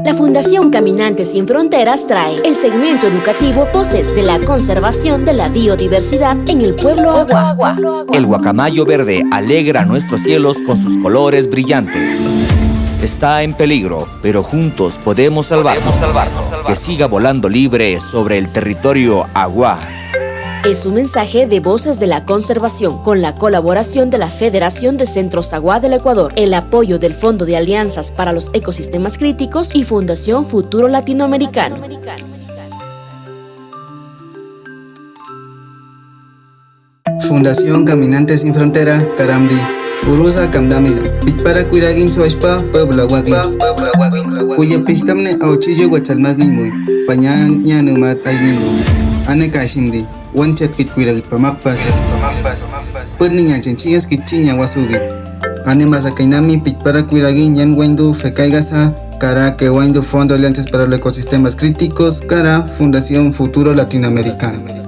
La Fundación Caminantes Sin Fronteras trae el segmento educativo Voces de la Conservación de la Biodiversidad en el Pueblo Agua. El guacamayo verde alegra nuestros cielos con sus colores brillantes. Está en peligro, pero juntos podemos salvarlo. Que siga volando libre sobre el territorio Agua. Es un mensaje de Voces de la Conservación con la colaboración de la Federación de Centros Agua del Ecuador, el apoyo del Fondo de Alianzas para los Ecosistemas Críticos y Fundación Futuro Latinoamericano. Fundación Caminantes Sin Frontera, Karamdi. Urusa Kamdamida. Pichpara Kuiragin Soashpa, Puebla Wagin. Cuya Pichtamne Auchillo Guachalmasni Muy. Pañan Yanuma Taiznimu. Ane Kashimdi. Wanchat Kit Kuiragit Pamapas. Pudniña Chinchillas Kitchiña Wasugi. Ane Masakainami Pichpara Kuiragin Yan Wendu Fekaigasa. Cara que Wendu Fondo de Alianzas para los Ecosistemas Críticos. Cara Fundación Futuro Latinoamericano.